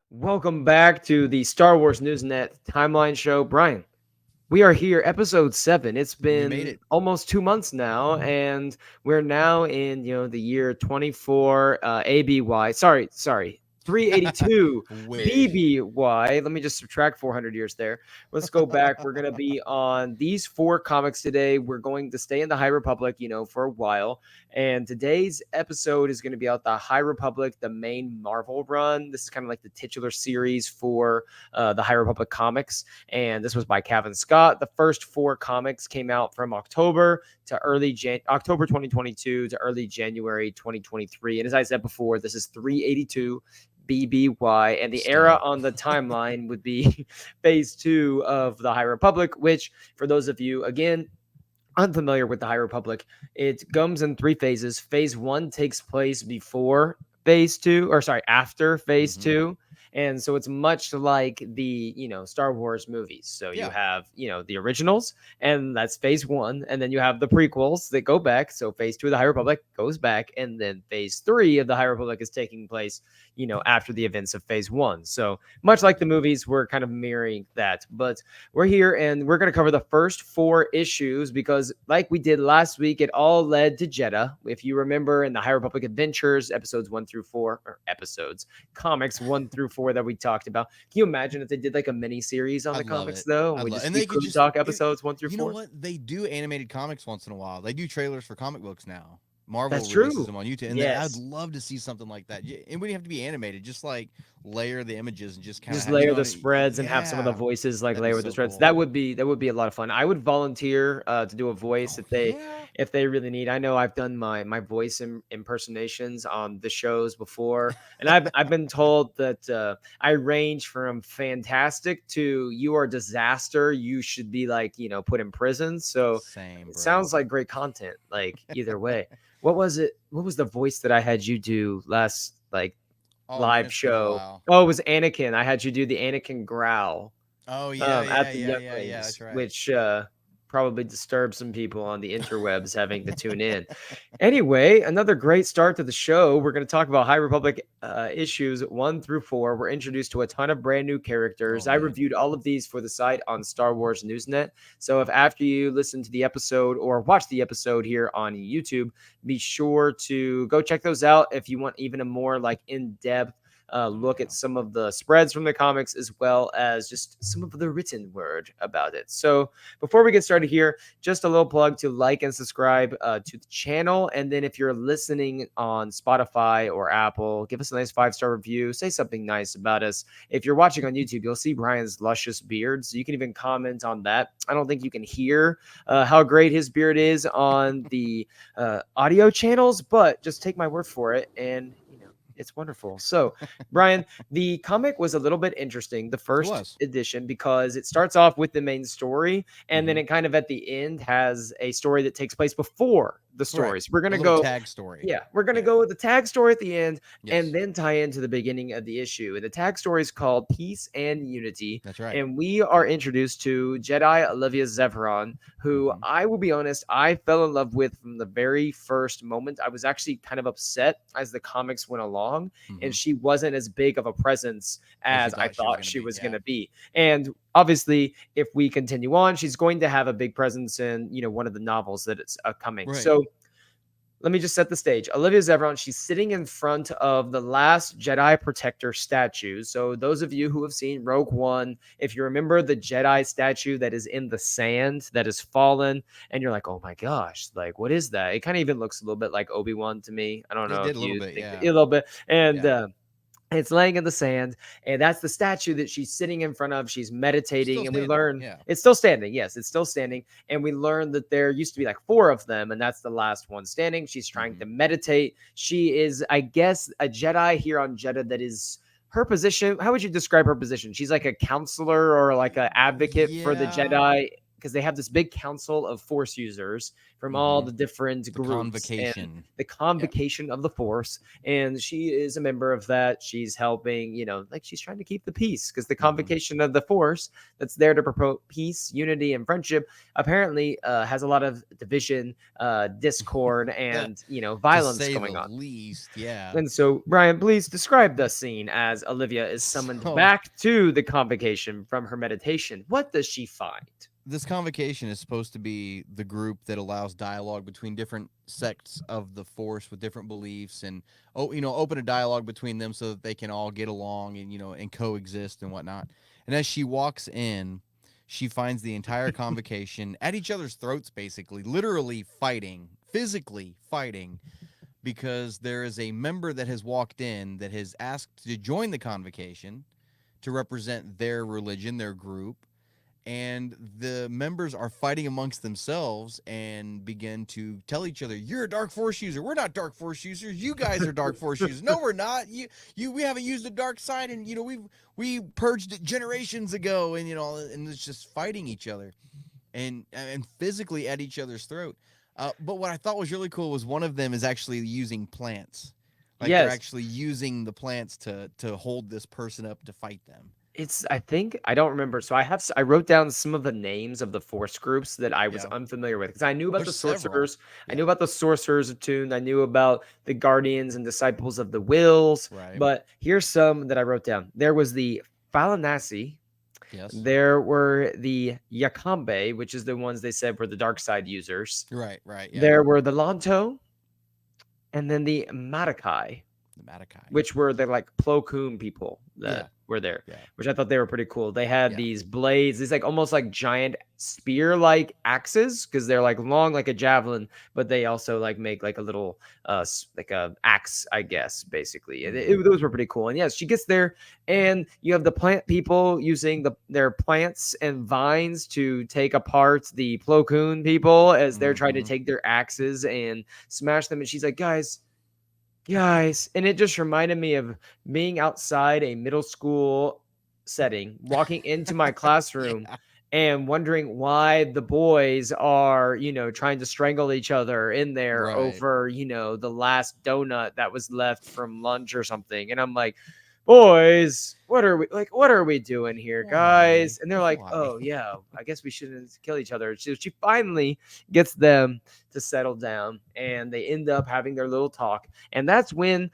Welcome back to the Star Wars Newsnet Timeline Show. Brian, we are here, episode 7. It's We made been it. almost 2 months now, and we're now in the year 24 ABY. Sorry, 382 Wish. BBY. Let me just subtract 400 years there. Let's go back. We're going to be on these 4 comics today. We're going to stay in the High Republic, for a while. And today's episode is going to be out the High Republic, the main Marvel run. This is kind of like the titular series for the High Republic comics. And this was by Kevin Scott. The first 4 comics came out from October 2022 to early January 2023. And as I said before, this is 382 BBY, and the era on the timeline would be phase 2 of the High Republic, which, for those of you, again, unfamiliar with the High Republic, it comes in 3 phases. Phase 1 takes place before phase 2, or sorry, after phase 2. And so it's much like the, Star Wars movies. So you have, the originals, and that's phase 1. And then you have the prequels that go back. So phase 2 of the High Republic goes back. And then phase 3 of the High Republic is taking place, after the events of phase 1. So much like the movies, we're kind of mirroring that. But we're here and we're going to cover the first 4 issues because, like we did last week, it all led to Jedha. If you remember in the High Republic Adventures, episodes 1 through 4, or comics 1 through 4 that we talked about. Can you imagine if they did like a mini series on the comics though? And they could just talk episodes 1 through 4. You know what? They do animated comics once in a while. They do trailers for comic books now. Marvel That's releases true. them on YouTube, and I'd love to see something like that. It wouldn't have to be animated; just like layer the images and just kind of layer the spreads and have some of the voices layer with the spreads. Cool. That would be a lot of fun. I would volunteer to do a voice if they really need. I know I've done my voice impersonations on the shows before, and I've been told that I range from fantastic to you are disaster. You should be put in prison. So it sounds like great content. Like either way. What was it? What was the voice that I had you do last live show? Oh, it was Anakin. I had you do the Anakin growl. Oh yeah, that's right. Which probably disturbed some people on the interwebs having to tune in. Anyway, another great start to the show. We're going to talk about High Republic issues 1 through 4. We're introduced to a ton of brand new characters. I reviewed all of these for the site on Star Wars Newsnet. So if after you listen to the episode or watch the episode here on YouTube, be sure to go check those out if you want even a more in-depth look at some of the spreads from the comics as well as just some of the written word about it. So before we get started here, just a little plug to like and subscribe to the channel. And then if you're listening on Spotify or Apple, give us a nice 5-star review. Say something nice about us. If you're watching on YouTube, you'll see Brian's luscious beard. So you can even comment on that. I don't think you can hear how great his beard is on the audio channels, but just take my word for it. And it's wonderful. So, Brian, the comic was a little bit interesting, the first edition, because it starts off with the main story, and then it kind of at the end has a story that takes place before the stories. We're going to go tag story. Yeah, we're going to go with the tag story at the end and then tie into the beginning of the issue. And the tag story is called Peace and Unity. That's right. And we are introduced to Jedi Olivia Zevron, who I will be honest, I fell in love with from the very first moment. I was actually kind of upset as the comics went along, and she wasn't as big of a presence as I thought she was going to be. And obviously, if we continue on, she's going to have a big presence in, one of the novels that it's coming. Right. So let me just set the stage. Olivia Zevron, she's sitting in front of the last Jedi Protector statue. So those of you who have seen Rogue One, if you remember the Jedi statue that is in the sand that has fallen, and you're like, oh my gosh, what is that? It kind of even looks a little bit like Obi-Wan to me. I don't know. It did a little bit, yeah. A little bit. And it's laying in the sand, and that's the statue that she's sitting in front of. She's meditating, and we learn it's still standing. Yes, it's still standing. And we learn that there used to be 4 of them, and that's the last one standing. She's trying to meditate. She is, I guess, a Jedi here on Jedha. That is her position. How would you describe her position? She's like a counselor or like an advocate for the Jedi because they have this big council of Force users from all Mm-hmm. the different The groups and convocation. the Yeah. convocation of the Force. And she is a member of that. She's helping, like she's trying to keep the peace because the Mm-hmm. convocation of the Force that's there to promote peace, unity, and friendship apparently has a lot of division, discord, and To violence say the going on. least, yeah. And so, Brian, please describe the scene as Olivia is summoned So back to the convocation from her meditation. What does she find? this convocation is supposed to be the group that allows dialogue between different sects of the Force with different beliefs, and open a dialogue between them so that they can all get along and and coexist and whatnot. And as she walks in, she finds the entire convocation at each other's throats, basically, literally fighting, physically fighting, because there is a member that has walked in that has asked to join the convocation to represent their religion, their group, and the members are fighting amongst themselves and begin to tell each other, "You're a Dark Force user. We're not Dark Force users. You guys are Dark Force users. No, we're not. We haven't used the dark side, and we purged it generations ago." And and it's just fighting each other, and physically at each other's throat. But what I thought was really cool was one of them is actually using plants, like they're Yes, actually using the plants to hold this person up to fight them. I think I don't remember. So I wrote down some of the names of the Force groups that I was Yeah. unfamiliar with because I knew about There's the several. sorcerers. I knew Yeah. about the sorcerers attuned. I knew about the guardians and disciples of the wills. Right. But here's some that I wrote down. There was the Falanasi. Yes. There were the Yakambe, which is the ones they said were the dark side users. Right. Right. Yeah. There were the Lanto, and then the Matakai, The Matakai. which were the like Plo Koon people Yeah. that were there, Yeah. which I thought they were pretty cool. They had Yeah. these blades, these like almost like giant spear like axes because they're like long like a javelin, but they also like make like a little like a axe, I guess, basically. And those were pretty cool. And yes, she gets there, and you have the plant people using their plants and vines to take apart the Plo Koon people as they're trying to Mm-hmm. take their axes and smash them. And she's like, guys, and it just reminded me of being outside a middle school setting, walking into my classroom Yeah. and wondering why the boys are, trying to strangle each other in there Right. over, the last donut that was left from lunch or something. And I'm like, boys, what are we doing here, Why? guys? And they're like, Why? oh yeah, I guess we shouldn't kill each other. So she finally gets them to settle down, and they end up having their little talk. And that's when,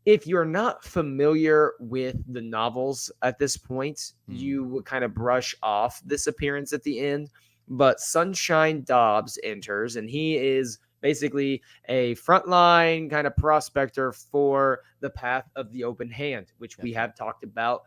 if you're not familiar with the novels at this point, you would kind of brush off this appearance at the end. But Sunshine Dobbs enters, and he is basically a frontline kind of prospector for the path of the open hand, which we That's right. have talked about,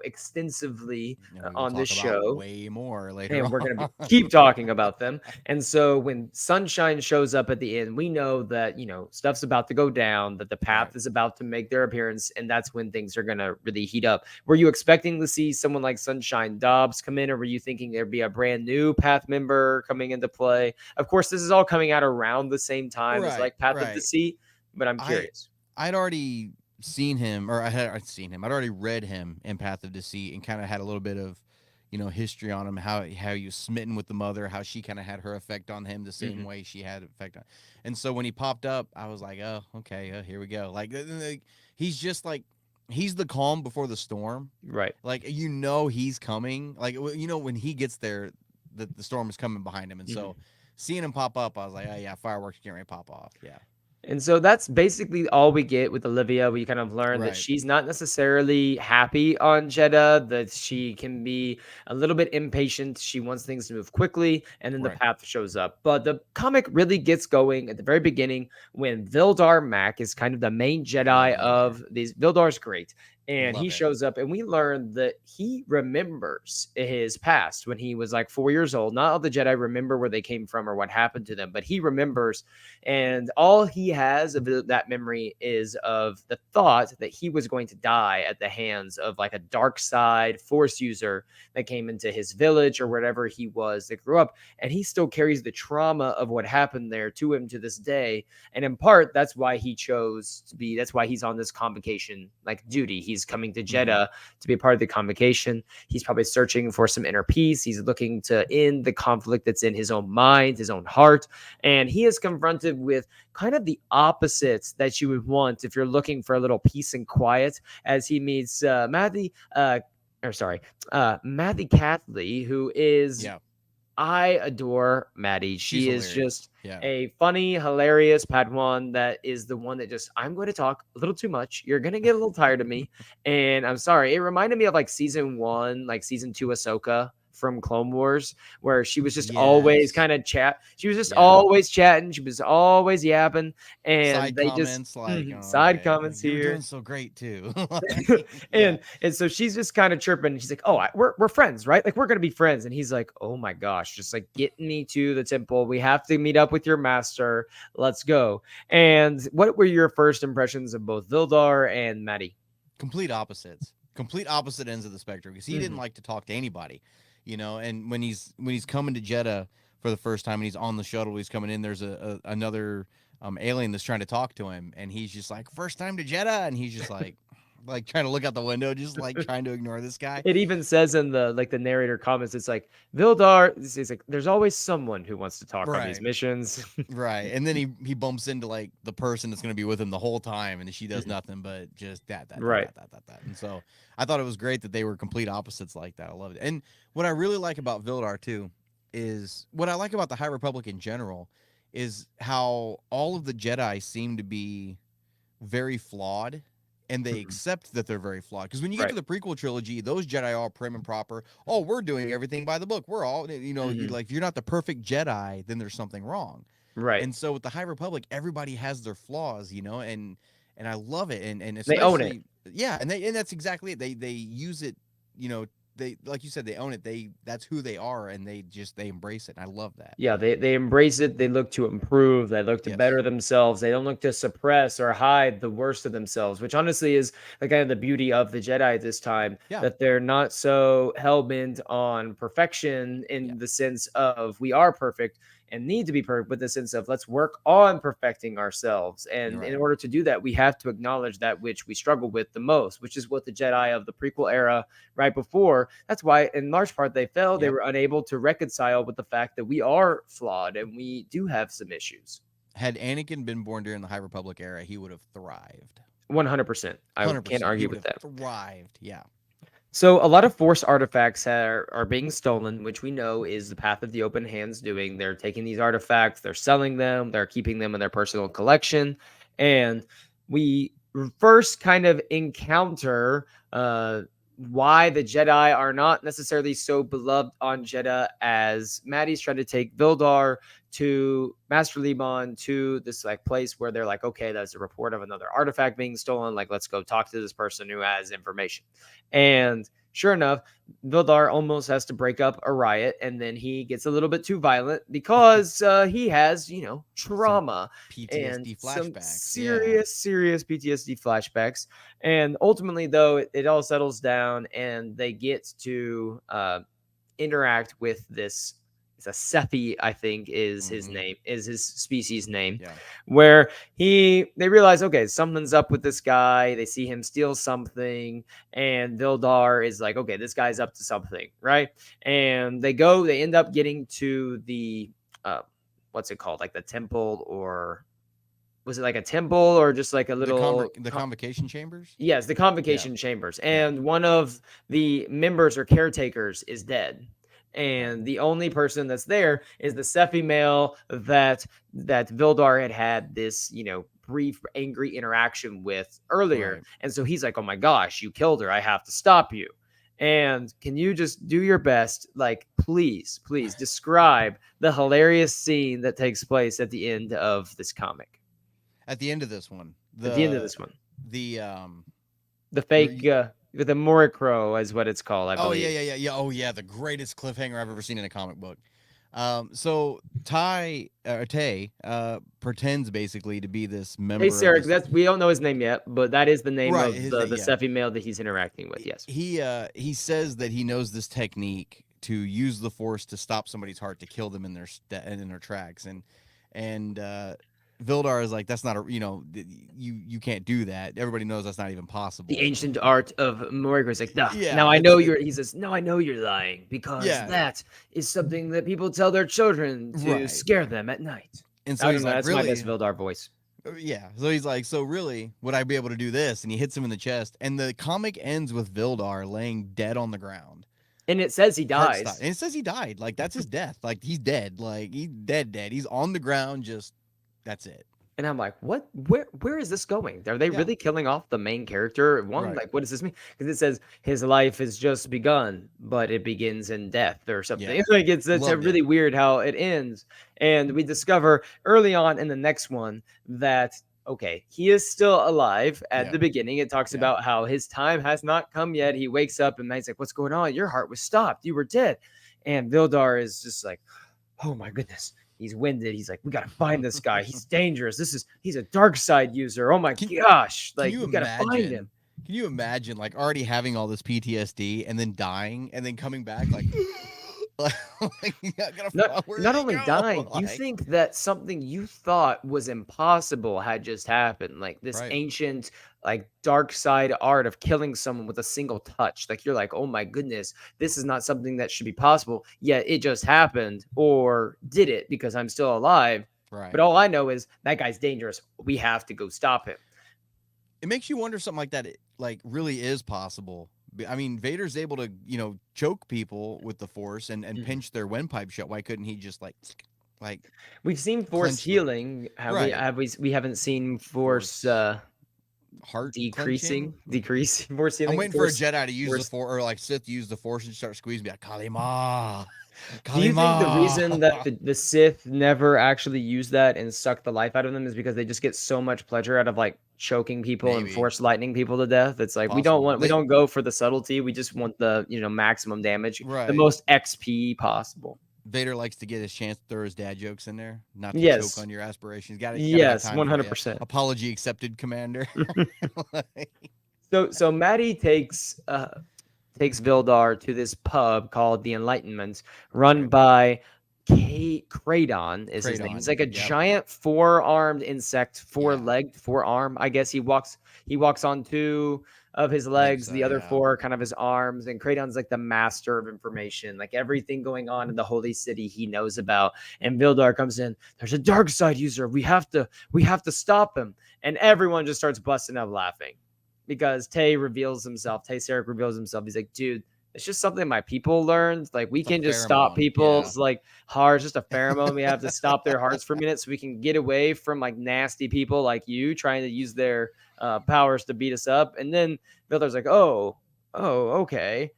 extensively And we will on this talk about show, way more later and we're going to on. keep talking about them. And so when Sunshine shows up at the end, we know that, stuff's about to go down, that the path Right. is about to make their appearance, and that's when things are going to really heat up. Were you expecting to see someone like Sunshine Dobbs come in, or were you thinking there'd be a brand new path member coming into play? Of course, this is all coming out around the same time as Right. like Path of Right. Deceit, but I'm I curious. I'd already seen him, or I'd seen him. I'd already read him in Path of Deceit and kind of had a little bit of, history on him. How he was smitten with the mother, how she kind of had her effect on him the same Mhm. way she had effect on. And so when he popped up, I was like, oh, okay, here we go. Like he's just like he's the calm before the storm. Right. Like he's coming. Like when he gets there, the storm is coming behind him, and so seeing him pop up, I was like, oh yeah, fireworks getting ready to pop off. Yeah. And so that's basically all we get with Olivia. We kind of learn that Right. she's not necessarily happy on Jeddah, that she can be a little bit impatient. She wants things to move quickly, and then the Right. path shows up. But the comic really gets going at the very beginning when Vildar Mac is kind of the main Love Jedi Vildar. of these. Vildar's great. And he Love him. shows up, and we learn that he remembers his past when he was like 4 years old. Not all the Jedi remember where they came from or what happened to them, but he remembers. And all he has of that memory is of the thought that he was going to die at the hands of like a dark side Force user that came into his village or wherever he was that grew up. And he still carries the trauma of what happened there to him to this day. And in part, that's why he chose to be, that's why he's on this convocation like duty. he's coming to Mhm. Jeddah to be a part of the convocation. He's probably searching for some inner peace. He's looking to end the conflict that's in his own mind, his own heart. And he is confronted with kind of the opposites that you would want if you're looking for a little peace and quiet, as he meets Matthew Catley, who is, Yeah. I adore Maddie. She's She is hilarious. just Yeah. a funny, hilarious Padawan that is the one that just, I'm going to talk a little too much. You're going to get a little tired of me. And I'm sorry. It reminded me of like season one, like season two Ahsoka from Clone Wars, where she was just always Yes. kind of chat. She was just Yeah. always chatting. She was always yapping. And Side they just, comments like, oh, side okay, like comments you were doing here. so great too. and Yeah. and so she's just kind of chirping. She's like, "Oh, we're friends, right? Like we're gonna be friends." And he's like, "Oh my gosh, just like get me to the temple. We have to meet up with your master. Let's go." And what were your first impressions of both Vildar and Maddie? Complete opposites. Complete opposite ends of the spectrum because he didn't Hmm. like to talk to anybody, and when he's coming to Jeddah for the first time and he's on the shuttle, he's coming in. There's another alien that's trying to talk to him, and he's just like, first time to Jeddah, and he's just like trying to look out the window, just like trying to ignore this guy. It even says in the narrator comments, it's like Vildar. It's like there's always someone who wants to talk on these Right. missions. Right. And then he bumps into like the person that's going to be with him the whole time, and she does Mhm. nothing but just Right. that. And so I thought it was great that they were complete opposites like that. I loved it. And what I really like about Vildar too is what I like about the High Republic in general is how all of the Jedi seem to be very flawed, and they Mhm. accept that they're very flawed. Because when you get to Right. the prequel trilogy, those Jedi are all prim and proper. Oh, we're doing everything by the book. We're all, you Hmm. like, if you're not the perfect Jedi, then there's something wrong. Right. And so with the High Republic, everybody has their flaws, and I love it. And They own it. especially, yeah, and that's exactly it. They use it, you know, they, like you said, they own it. That's who they are, and they embrace it. And I love that. Yeah, they embrace it. They look to improve. They look to Yes. better themselves. They don't look to suppress or hide the worst of themselves, which honestly is the kind of the beauty of the Jedi at this time, Yeah. that they're not so hell bent on perfection Yeah. in the sense of we are perfect and need to be perfect, but the sense of let's work on perfecting ourselves. You're And in right. order to do that, we have to acknowledge that which we struggle with the most, which is what the Jedi of the prequel era right before. That's why, in large part, they failed. They Yep. were unable to reconcile with the fact that we are flawed and we do have some issues. Had Anakin been born during the High Republic era, he would have thrived. 100%. I can't 100%. He argue would with have that. thrived. Yeah. So, a lot of Force artifacts are being stolen, which we know is the path of the open hands doing. They're taking these artifacts, they're selling them, they're keeping them in their personal collection. And we first kind of encounter why the Jedi are not necessarily so beloved on Jeddah, as Maddie's trying to take Vildar to Master Liban to this like place where they're like, okay, there's a report of another artifact being stolen. Like, let's go talk to this person who has information. And sure enough, Vildar almost has to break up a riot, and then he gets a little bit too violent because he has, Some trauma and PTSD some flashbacks. Yeah. serious, serious PTSD flashbacks. And ultimately, though, it all settles down, and they get to interact with this. It's a Sephi, I think, is his Mm-hmm. name, is his species name, Yeah. where they realize, okay, something's up with this guy. They see him steal something, and Vildar is like, okay, this guy's up to something, right? And they end up getting to the uh, what's it called, like the temple, or was it like a temple, or just like a little The convocation chambers. yes, the Yeah. convocation chambers. Yeah. And one of the members or caretakers is dead. Right. And the only person that's there is the Sephi male that Vildar had this, brief angry interaction with earlier. Right. And so he's like, "Oh my gosh, you killed her. I have to stop you." And can you just do your best, like, please describe the hilarious scene that takes place at the end of this comic? At the end of this one, At the end of this one. the The where fake, the Moricro is what it's called, I oh yeah, believe. yeah, yeah, yeah. Oh yeah, the greatest cliffhanger I've ever seen in a comic book. So Tay pretends basically to be this Hey, member of Sarah, this. that's we don't know his name yet, but that is the name Right, of his the yeah. Sephi male that he's interacting with. Yes. He says that he knows this technique to use the force to stop somebody's heart to kill them in their tracks, and Vildar is like, that's not a, you can't do that. Everybody knows that's not even The possible. ancient art of Morrigan is like, nah, now Yeah, I know you're. He says, no, I know you're lying because yeah, that is something that people tell their children to right. scare them at night. And so I don't he's know. like, That's my best really? Vildar voice. Yeah. So he's like, so really, would I be able to do this? And he hits him in the chest. And the comic ends with Vildar laying dead on the ground. And it says he Heart stop. dies. And it says he died. Like, that's his death. Like, he's dead. Like, he's dead, dead. He's on the ground, just, that's it. And I'm like, what? Where is this going? Are they Yeah. really killing off the main character? One, Right. like, what does this mean? Because it says his life has just begun, but it begins in death or something. Yeah. Like it's a Loved it. really weird how it ends. And we discover early on in the next one that okay, he is still alive at Yeah. the beginning. It talks Yeah. about how his time has not come yet. He wakes up and he's like, what's going on? Your heart was stopped. You were dead. And Vildar is just like, oh my goodness. He's winded. He's like, we gotta find this guy. He's dangerous. He's a dark side user. Oh my gosh. Like, we gotta find him. Can you imagine like already having all this PTSD and then dying and then coming back like not only dying, you think that something you thought was impossible had just happened. Like this ancient, like dark side art of killing someone with a single touch. Like you're like, oh my goodness, this is not something that should be possible. Yet it just happened, or did it because I'm still alive. Right. But all I know is that guy's dangerous. We have to go stop him. It makes you wonder something like that, like really is possible. I mean, Vader's able to, choke people with the Force and pinch their windpipe shut. Why couldn't he just like we've seen Force healing? We haven't seen Force heart decreasing Force healing. I'm waiting for a Jedi to use the Force, or like Sith use the Force and start squeezing me like Kalima. Do you think the reason that the Sith never actually use that and suck the life out of them is because they just get so much pleasure out of like choking people and force lightning people to death? It's like we don't go for the subtlety. We just want the maximum damage, the most XP possible. Vader likes to get his chance to throw his dad jokes in there, not to choke on your aspirations. Got it. Yes, 100%. Apology accepted, Commander. So Maddie takes Vildar to this pub called the Enlightenment, run by Kraydon is his name. He's like a giant four-armed insect, four-legged, forearm. I guess he walks on two of his legs, the other four kind of his arms, and Kraydon's like the master of information, like everything going on in the holy city he knows about. And Vildar comes in, there's a dark side user. We have to stop him. And everyone just starts busting up laughing. Because Tay Sarek reveals himself. He's like, dude, it's just something my people learned. Like, we can just stop people's like hearts, just a pheromone. We have to stop their hearts for a minute so we can get away from like nasty people like you trying to use their powers to beat us up. And then Vildar's like, oh, okay.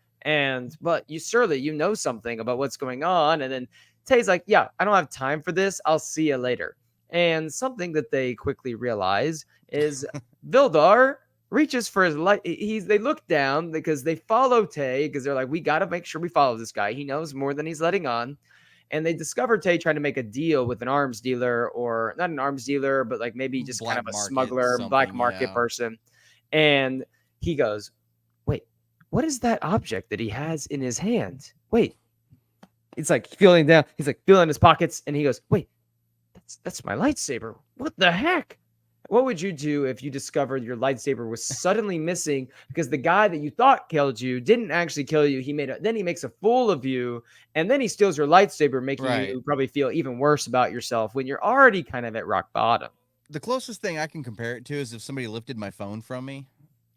But you know something about what's going on. And then Tay's like, yeah, I don't have time for this. I'll see you later. And something that they quickly realize is Vildar reaches for his light. They look down because they follow Tay because they're like, we got to make sure we follow this guy. He knows more than he's letting on. And they discover Tay trying to make a deal with an arms dealer, or not an arms dealer, but like maybe just kind of a smuggler, black market person. And he goes, wait, what is that object that he has in his hand? Wait, it's like feeling down. He's like feeling his pockets. And he goes, wait, that's my lightsaber. What the heck? What would you do if you discovered your lightsaber was suddenly missing because the guy that you thought killed you didn't actually kill you? Then he makes a fool of you, and then he steals your lightsaber, making you probably feel even worse about yourself when you're already kind of at rock bottom. The closest thing I can compare it to is if somebody lifted my phone from me,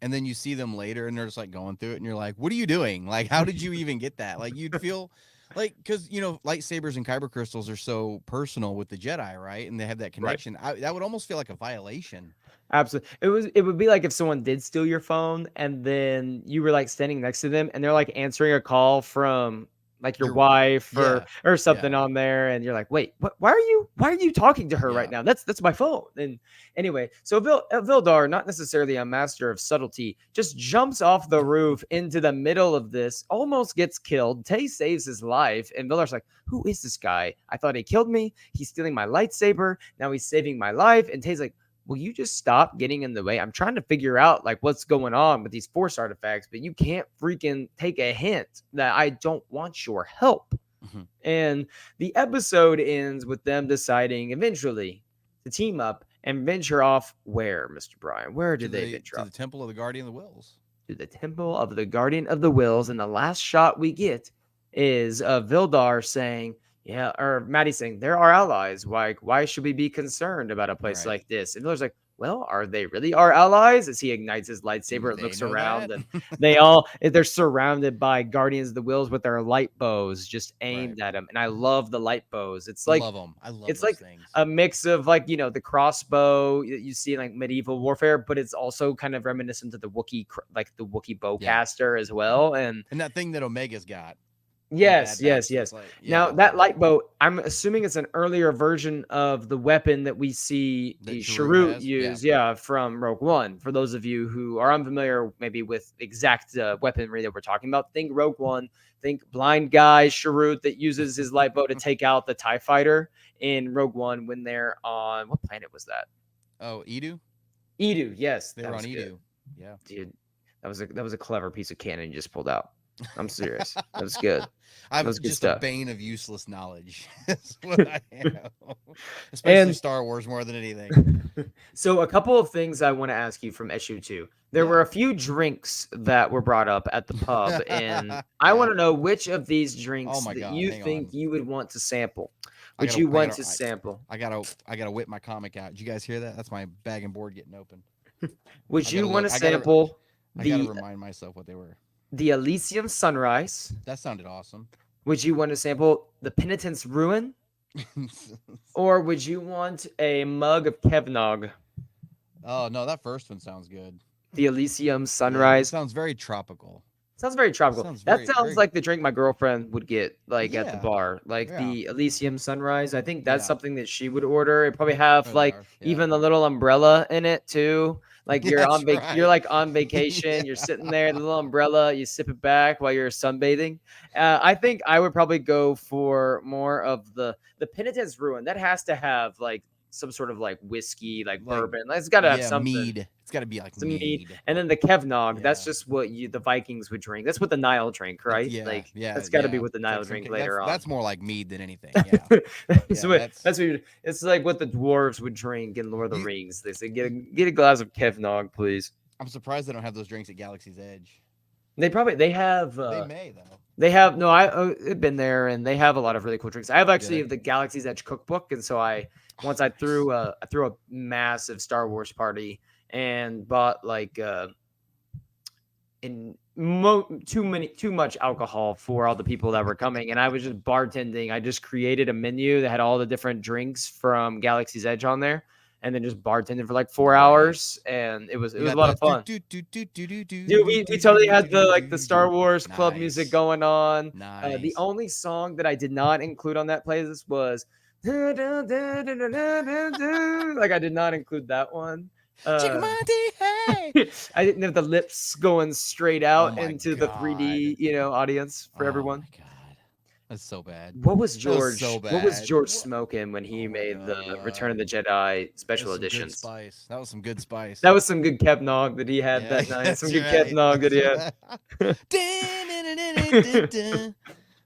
and then you see them later and they're just like going through it, and you're like, what are you doing? Like, how did you even get that? Like, you'd feel like, because lightsabers and kyber crystals are so personal with the Jedi, right? And they have that connection. That would almost feel like a violation. Absolutely. It would be like if someone did steal your phone and then you were like standing next to them and they're like answering a call from like your wife or something on there, and you're like, wait, why are you talking to her right now? That's my phone. And anyway, so Vildar, not necessarily a master of subtlety, just jumps off the roof into the middle of this, almost gets killed. Tay saves his life, and Vildar's like, who is this guy? I thought he killed me. He's stealing my lightsaber. Now he's saving my life. And Tay's like, will you just stop getting in the way? I'm trying to figure out like what's going on with these force artifacts, but you can't freaking take a hint that I don't want your help. Mm-hmm. And the episode ends with them deciding eventually to team up and venture off where, Mr. Brian? Where did they venture to off? the Temple of the Guardian of the Wills. To the Temple of the Guardian of the Wills. And the last shot we get is Vildar saying, yeah, or Maddie saying, they're our allies. Why should we be concerned about a place Right. like this? And Vildar's like, well, are they really our allies? As he ignites his lightsaber, it looks around and they're surrounded by Guardians of the Wills with their light bows just aimed at them. And I love the light bows. It's like, love them. I love it's those like things. a mix of like, the crossbow you see in like medieval warfare, but it's also kind of reminiscent of the Wookiee bowcaster as well. And that thing that Omega's got. Yes. Like, Now that light bow, I'm assuming it's an earlier version of the weapon that we see That Chirrut use, from Rogue One. For those of you who are unfamiliar, maybe with exact weaponry that we're talking about, think Rogue One, think blind guy Chirrut that uses his light bow to take out the TIE fighter in Rogue One when they're on, what planet was that? Oh, Edu? Edu, yes. They were on Edu. Yeah. Dude, that was a clever piece of canon you just pulled out. I'm serious. That was good. I'm just good stuff. A bane of useless knowledge. That's what I am. Especially Star Wars more than anything. So a couple of things I want to ask you from issue 2. There were a few drinks that were brought up at the pub, and I want to know which of these drinks that you think you would want to sample. I gotta whip my comic out. Did you guys hear that? That's my bag and board getting open. Would you want to sample I gotta remind myself what they were. The Elysium Sunrise. That sounded awesome. Would you want to sample the Penitent's Ruin? Or would you want a mug of Kevnog? Oh, no, that first one sounds good. The Elysium Sunrise. Sounds very tropical. Sounds very tropical. That sounds like the drink my girlfriend would get at the bar. The Elysium Sunrise. I think that's something that she would order. It probably have even a little umbrella in it too. Like you're you're like on vacation, you're sitting there, the little umbrella, you sip it back while you're sunbathing. I think I would probably go for more of the Penitent's Ruin. That has to have like some sort of like whiskey, like bourbon. It's got to have something. Mead. It's got to be like some mead. And then the Kevnog, that's just what the Vikings would drink. That's what the Nile drink, right? That's got to be what the Nile drink later on. That's more like mead than anything. That's what it's like what the dwarves would drink in Lord of the Rings. They say, get a glass of Kevnog, please. I'm surprised they don't have those drinks at Galaxy's Edge. They have. They may though. They have I've been there, and they have a lot of really cool drinks. I have actually the Galaxy's Edge cookbook, and so I threw a massive Star Wars party and bought too much alcohol for all the people that were coming, and I was just bartending. I just created a menu that had all the different drinks from Galaxy's Edge on there, and then just bartended for like 4 hours, and it was a lot of fun. Dude, we totally had the Star Wars club music going on. The only song that I did not include on that playlist was I did not include that one. I didn't have the lips going straight out into the 3D, audience for everyone. My God. That's so bad. What was George? What was George smoking when he made the Return of the Jedi special editions? That was some good spice. That was some good Kevnog that he had that night. Some good Kevnog that he had.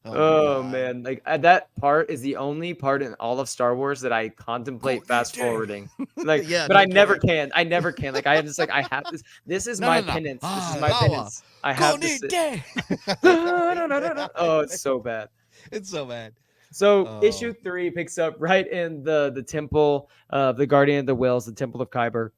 Oh man, that part is the only part in all of Star Wars that I contemplate fast forwarding. But I never can. I am just I have this. This is my penance. This is my penance. I have this. Oh, it's so bad. It's so bad. So issue 3 picks up right in the temple of the Guardian of the Wills, the Temple of Kyber,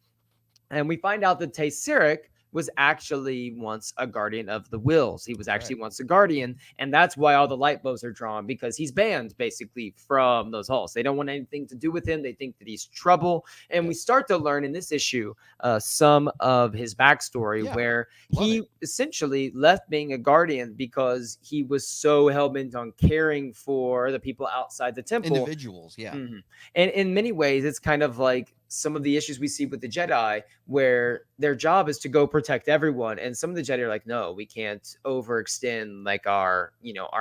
and we find out that Tesseric was actually once a guardian of the Wills. He was actually once a guardian, and that's why all the light bows are drawn, because he's banned basically from those halls. They don't want anything to do with him. They think that he's trouble. And we start to learn in this issue some of his backstory, where he essentially left being a guardian because he was so hell-bent on caring for the people outside the temple. Individuals, And in many ways, it's kind of like some of the issues we see with the Jedi, where their job is to go protect everyone. And some of the Jedi are like, no, we can't overextend our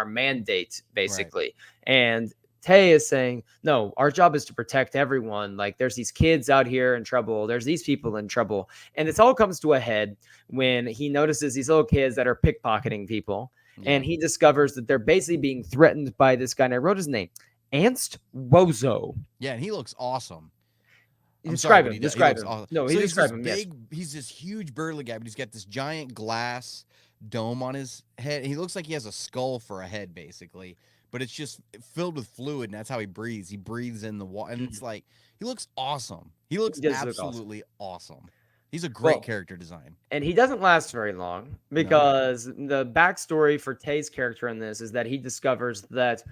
mandate, basically. And Tay is saying, no, our job is to protect everyone. There's these kids out here in trouble. There's these people in trouble. And this all comes to a head when he notices these little kids that are pickpocketing people. And he discovers that they're basically being threatened by this guy. And I wrote his name, Ernst Wozo. Yeah, and he looks awesome. I'm sorry, Describe but him. he Describe looks him. awesome. No, he So he's this described him. Yes. big, he's this huge burly guy, but he's got this giant glass dome on his head. He looks like he has a skull for a head, basically, but it's just filled with fluid, and that's how he breathes. He breathes in the water, and it's like he looks awesome. He looks He does look awesome. absolutely awesome. He's a great Well, character design. and he doesn't last very long No, because the backstory for Tay's character in this is that he discovers that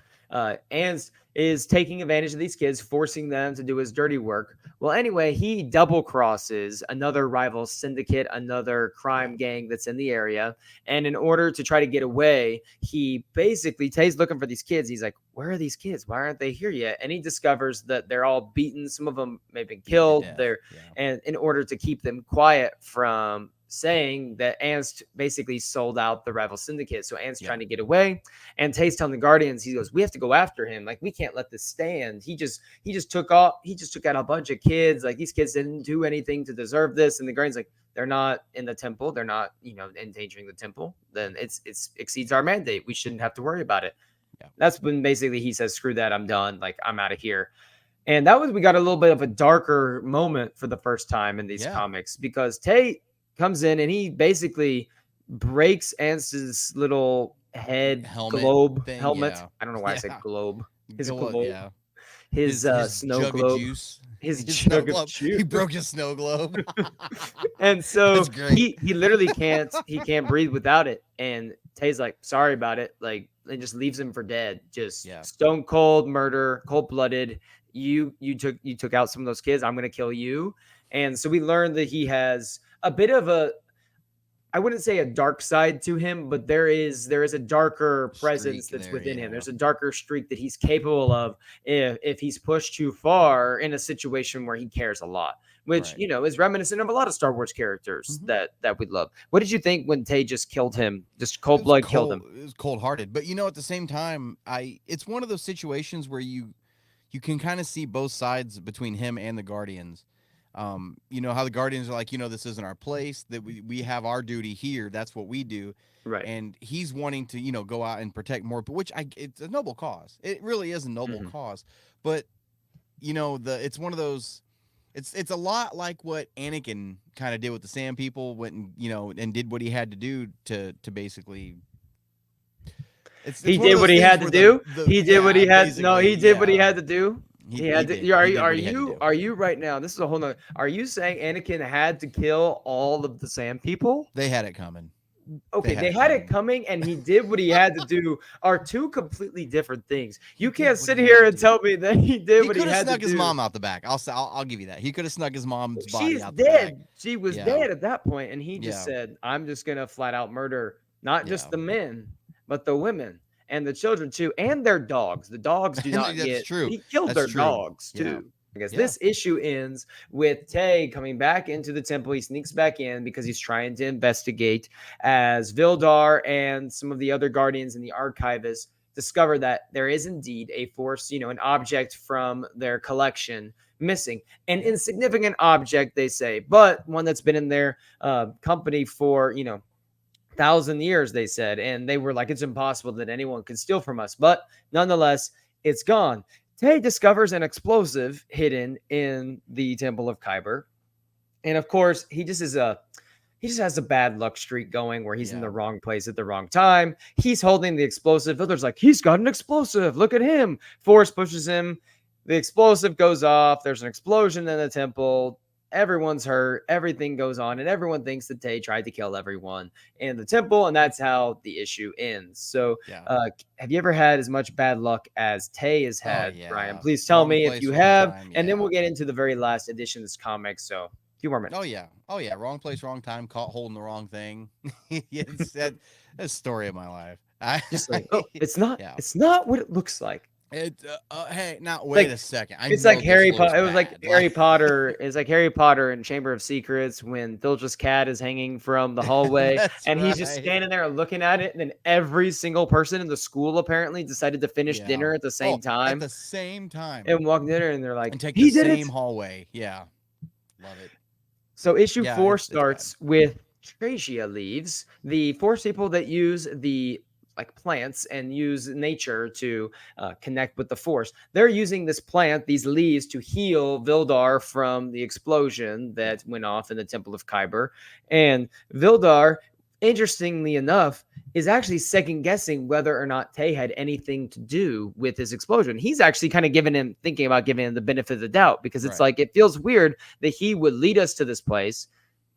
Ans is taking advantage of these kids, forcing them to do his dirty work. Well, anyway, he double crosses another rival syndicate, another crime gang that's in the area. And in order to try to get away, he basically, Tay's looking for these kids. He's like, where are these kids? Why aren't they here yet? And he discovers that they're all beaten. Some of them may have been killed. And in order to keep them quiet from saying that Ants basically sold out the rival syndicate. So Ants trying to get away, and Tay's telling the Guardians, he goes, we have to go after him. Like, we can't let this stand. He just took out a bunch of kids. Like, these kids didn't do anything to deserve this. And the Guardians like, they're not in the temple. They're not, endangering the temple. Then it's exceeds our mandate. We shouldn't have to worry about it. Yeah. That's when basically he says, screw that. I'm done. Like, I'm out of here. And that was, we got a little bit of a darker moment for the first time in these comics, because Tay comes in and he basically breaks Ance's little head helmet. I don't know why I said globe. His globe. His snow jug globe. Of juice. His jug of juice. He broke his snow globe. And so he literally can't breathe without it. And Tay's like, sorry about it. Like, and just leaves him for dead. Just stone cold murder, cold blooded. You took out some of those kids. I'm gonna kill you. And so we learned that he has a bit of a, I wouldn't say a dark side to him, but there is a darker presence that's within him. There's a darker streak that he's capable of if he's pushed too far in a situation where he cares a lot, which is reminiscent of a lot of Star Wars characters that we love. What did you think when Tay just killed him? Just cold blood killed him. It was cold-hearted, but at the same time, it's one of those situations where you can kind of see both sides between him and the Guardians. How the Guardians are like, this isn't our place, that we have our duty here. That's what we do. Right. And he's wanting to, go out and protect more, but it's a noble cause. It really is a noble cause. But, it's one of those, it's a lot like what Anakin kind of did with the Sand People, went and did what he had to do to basically. He did what he had to do. He did what he had. No, he did what he had to do. Are you right now? This is a whole nother. Are you saying Anakin had to kill all of the Sand People? They had it coming. Okay, they had it coming, and he did what he had to do. Are two completely different things. You can't sit here and tell me that he did what he had to do. He could have snuck his mom out the back. I'll give you that. He could have snuck his mom's body out the back. She's dead. Back. She was dead at that point, and he just said, "I'm just gonna flat out murder not just the men, but the women." And the children too, and their dogs. The dogs do not get. True. He killed their dogs too. I guess this issue ends with Tay coming back into the temple. He sneaks back in because he's trying to investigate, as Vildar and some of the other Guardians and the Archivists discover that there is indeed a force, an object from their collection missing. An insignificant object, they say, but one that's been in their company for 1,000 years, they said, and they were like, it's impossible that anyone could steal from us, but nonetheless, it's gone. Tay discovers an explosive hidden in the Temple of Kyber, and of course, he just has a bad luck streak going where he's in the wrong place at the wrong time. He's holding the explosive. Vildar's like, he's got an explosive. Look at him. Force pushes him. The explosive goes off. There's an explosion in the temple. Everyone's hurt. Everything goes on, and everyone thinks that Tay tried to kill everyone in the temple, and that's how the issue ends. So, have you ever had as much bad luck as Tay has had, Brian? Please tell me if you have, and then we'll get into the very last edition of this comic. So, a few more minutes. Oh yeah. Wrong place, wrong time. Caught holding the wrong thing. It's that's the story of my life. It's not what it looks like. Hey, now wait a second. It's like Harry Potter. It was like Harry Potter. It's like Harry Potter in Chamber of Secrets when Filch's cat is hanging from the hallway, and he's just standing there looking at it. And then every single person in the school apparently decided to finish dinner at the same time. At the same time, and walk dinner, and they're like, and take the same hallway. Yeah, love it. So issue 4 starts with Tracia leaves. The Force people that use the like plants and use nature to connect with the Force. They're using this plant, these leaves, to heal Vildar from the explosion that went off in the Temple of Kyber. And Vildar, interestingly enough, is actually second guessing whether or not Tay had anything to do with his explosion. He's actually kind of thinking about giving him the benefit of the doubt, because it's like, it feels weird that he would lead us to this place,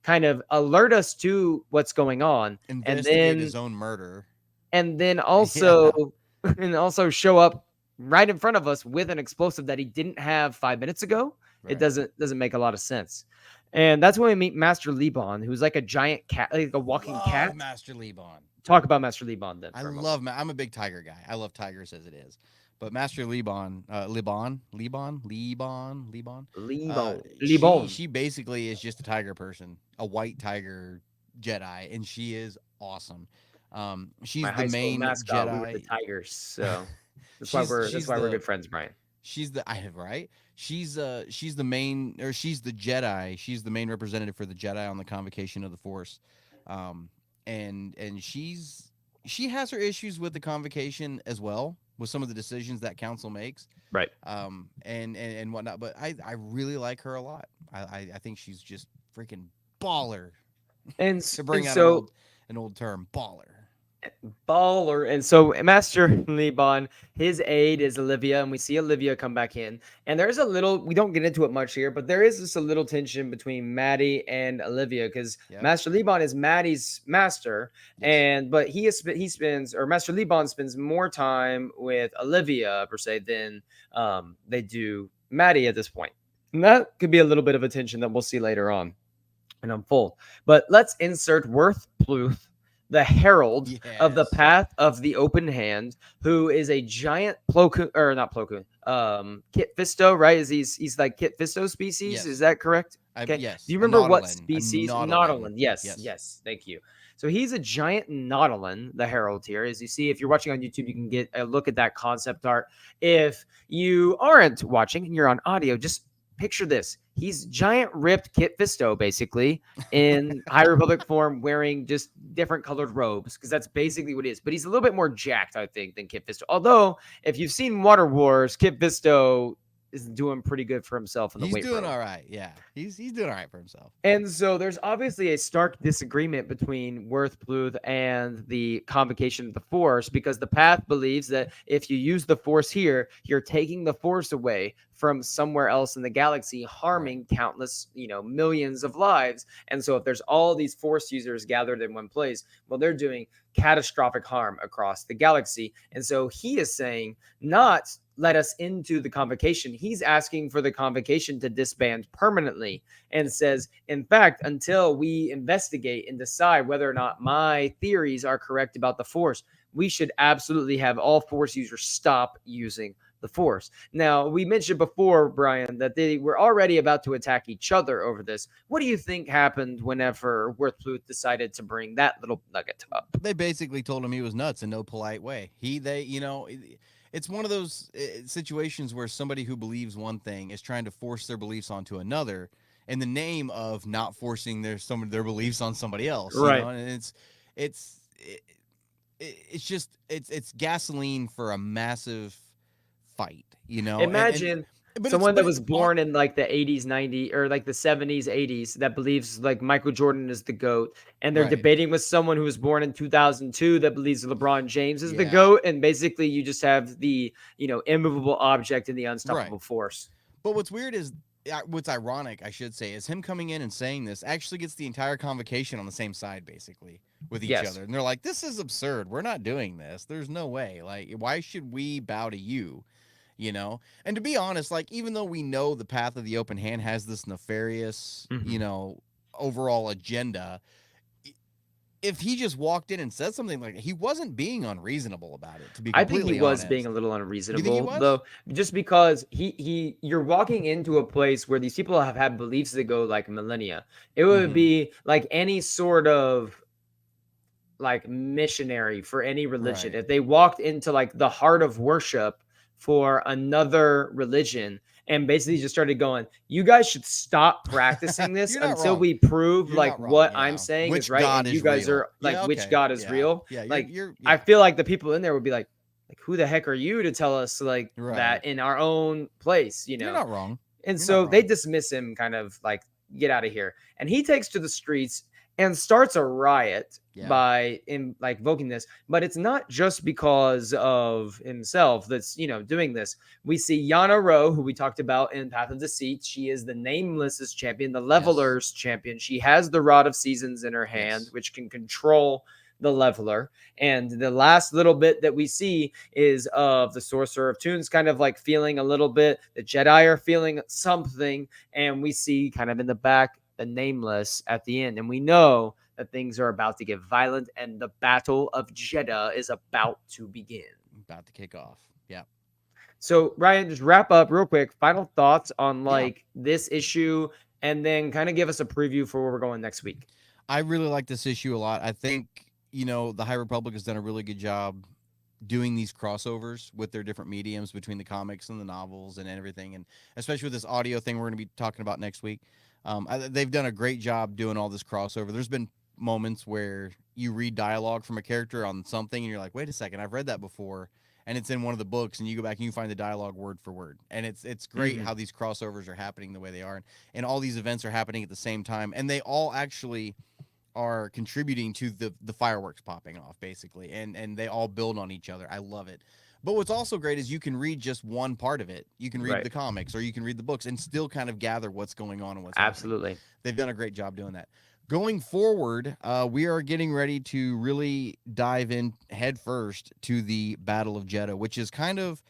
kind of alert us to what's going on, investigate his own murder, and then also and also show up right in front of us with an explosive that he didn't have 5 minutes ago. It doesn't make a lot of sense. And that's when we meet Master Liban, who's like a giant cat, like a walking cat. Master Liban. Talk about Master Liban then. I'm a big tiger guy. I love tigers as it is. But Master Liban, she basically is just a tiger person, a white tiger Jedi, and she is awesome. She's the main mascot. Jedi. We were the Tigers, so that's why we're good friends, Brian. She's the She's the main, or she's the Jedi. She's the main representative for the Jedi on the Convocation of the Force, and she has her issues with the Convocation as well, with some of the decisions that council makes, right? And whatnot. But I really like her a lot. I think she's just freaking baller. And to bring out an old term, baller. And so Master Liban, his aide is Olivia, and we see Olivia come back in, and there's a little, we don't get into it much here, but there is just a little tension between Maddie and Olivia, because Master Liban is Maddie's master, but Master Liban spends more time with Olivia per se than they do Maddie at this point. And that could be a little bit of a tension that we'll see later on and unfold. But let's insert Worth Pluth, the herald of the path of the open hand, who is a giant Kit Fisto, right? He's like Kit Fisto species. Is that correct? Okay. Yes. Do you remember what species? Nautolan. Yes. Thank you. So he's a giant Nautolan, the herald here. As you see, if you're watching on YouTube, you can get a look at that concept art. If you aren't watching and you're on audio, just picture this. He's giant ripped Kit Fisto, basically, in High Republic form, wearing just different colored robes, because that's basically what it is. But he's a little bit more jacked, I think, than Kit Fisto. Although, if you've seen Water Wars, Kit Fisto is doing pretty good for himself in the weight room. He's doing all right. Yeah, he's doing all right for himself. And so there's obviously a stark disagreement between Worth Pluth and the Convocation of the Force, because the Path believes that if you use the Force here, you're taking the Force away from somewhere else in the galaxy, harming countless, millions of lives. And so if there's all these Force users gathered in one place, well, they're doing catastrophic harm across the galaxy. And so he is saying, not let us into the Convocation. He's asking for the Convocation to disband permanently, and says, in fact, until we investigate and decide whether or not my theories are correct about the Force, we should absolutely have all Force users stop using the Force. Now, we mentioned before, Brian, that they were already about to attack each other over this. What do you think happened whenever Worth Pluth decided to bring that little nugget up? They basically told him he was nuts in no polite way. It's one of those situations where somebody who believes one thing is trying to force their beliefs onto another in the name of not forcing their beliefs on somebody else. Right. And it's gasoline for a massive fight. Imagine someone that was born in like the 80s, 90s, or like the 70s, 80s, that believes like Michael Jordan is the GOAT, and they're debating with someone who was born in 2002 that believes LeBron James is the GOAT, and basically you just have the immovable object and the unstoppable Force. But what's weird is, what's ironic, I should say, is him coming in and saying this actually gets the entire Convocation on the same side, basically, with each other. And they're like, this is absurd. We're not doing this. There's no way. Like, why should we bow to you? And to be honest, like, even though we know the Path of the Open Hand has this nefarious, overall agenda, if he just walked in and said something like that, he wasn't being unreasonable about it, to be completely honest. I think he was being a little unreasonable, though, just because you're walking into a place where these people have had beliefs that go like millennia. It would be like any sort of like missionary for any religion. If they walked into like the heart of worship for another religion and basically just started going, you guys should stop practicing this You're not until wrong. we prove You're like not wrong. what I'm Yeah. saying is Which right, God and you is guys real? are like, Yeah. which Okay. God is Yeah. real. Yeah. Like, You're. I Yeah. feel like the people in there would be like who the heck are you to tell us like Right. that in our own place, you You're know? not wrong. And You're not so they wrong. dismiss him, kind of like, get out of here. And he takes to the streets and starts a riot Yeah. by like invoking this. But it's not just because of himself that's, doing this. We see Yana Rowe, who we talked about in Path of Deceit. She is the Nameless's champion, the Yes. Leveler's champion. She has the Rod of Seasons in her hand, Yes. which can control the Leveler. And the last little bit that we see is of the Sorcerer of Tunes kind of like feeling a little bit. The Jedi are feeling something. And we see kind of in the back the Nameless at the end. And we know that things are about to get violent and the Battle of Jedha is about to begin. About to kick off. Yeah. So, Ryan, just wrap up real quick. Final thoughts on like this issue, and then kind of give us a preview for where we're going next week. I really like this issue a lot. I think, the High Republic has done a really good job doing these crossovers with their different mediums between the comics and the novels and everything. And especially with this audio thing we're going to be talking about next week. They've done a great job doing all this crossover. There's been moments where you read dialogue from a character on something and you're like, wait a second, I've read that before. And it's in one of the books, and you go back and you find the dialogue word for word. And it's great how these crossovers are happening the way they are. And all these events are happening at the same time. And they all actually are contributing to the fireworks popping off, basically. And they all build on each other. I love it. But what's also great is you can read just one part of it. You can read the comics or you can read the books and still kind of gather what's going on and what's happening. They've done a great job doing that. Going forward, we are getting ready to really dive in head first to the Battle of Jedha, which is kind of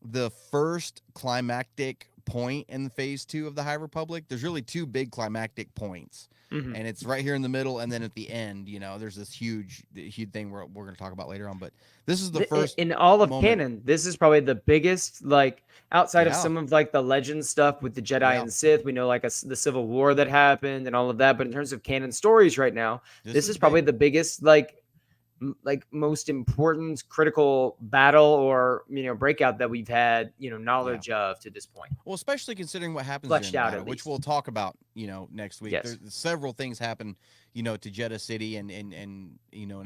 the first climactic point in phase 2 of the High Republic. There's really two big climactic points. And it's right here in the middle, and then at the end, there's this huge thing we're going to talk about later on. But this is the first in all of canon. This is probably the biggest, like outside of some of like the legend stuff with the Jedi and Sith. We know like the Civil War that happened and all of that. But in terms of canon stories right now, this is probably the biggest like most important critical battle or breakout that we've had knowledge of to this point. Well, especially considering what happens Fleshed during the out, battle, which we'll talk about next week. There's several things happen to Jedha City and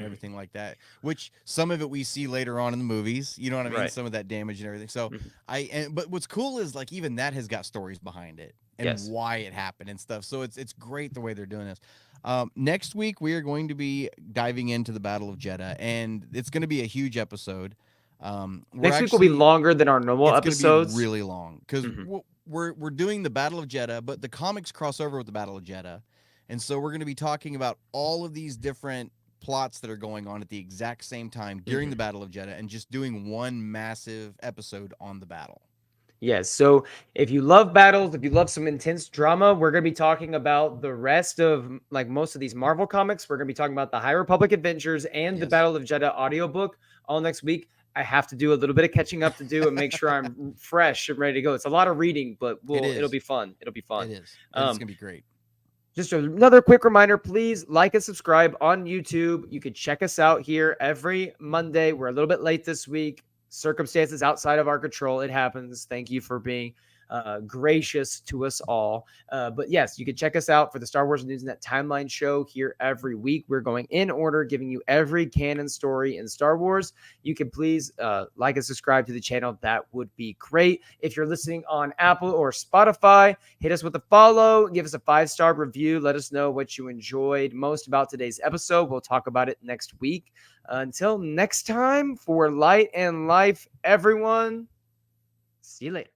everything like that, which some of it we see later on in the movies, you know what I mean, some of that damage and everything. So but what's cool is like even that has got stories behind it and why it happened and stuff. So it's great the way they're doing this. Next week, we are going to be diving into the Battle of Jedha, and it's going to be a huge episode. Next week will be longer than our normal episodes. It's going to be really long because we're doing the Battle of Jedha, but the comics cross over with the Battle of Jedha, and so we're going to be talking about all of these different plots that are going on at the exact same time during the Battle of Jedha, and just doing one massive episode on the battle. Yes. So if you love battles, if you love some intense drama, we're going to be talking about the rest of like most of these Marvel comics. We're going to be talking about the High Republic Adventures and the Battle of Jedha audiobook all next week. I have to do a little bit of catching up to do and make sure I'm fresh and ready to go. It's a lot of reading, but it'll be fun. It'll be fun. It is. It's going to be great. Just another quick reminder, please like and subscribe on YouTube. You can check us out here every Monday. We're a little bit late this week. Circumstances outside of our control. It happens. Thank you for being gracious to us all. But yes, you can check us out for the Star Wars News Net Timeline show here every week. We're going in order, giving you every canon story in Star Wars. You can please like and subscribe to the channel. That would be great. If you're listening on Apple or Spotify, hit us with a follow. Give us a 5-star review. Let us know what you enjoyed most about today's episode. We'll talk about it next week. Until next time, for Light and Life, everyone, see you later.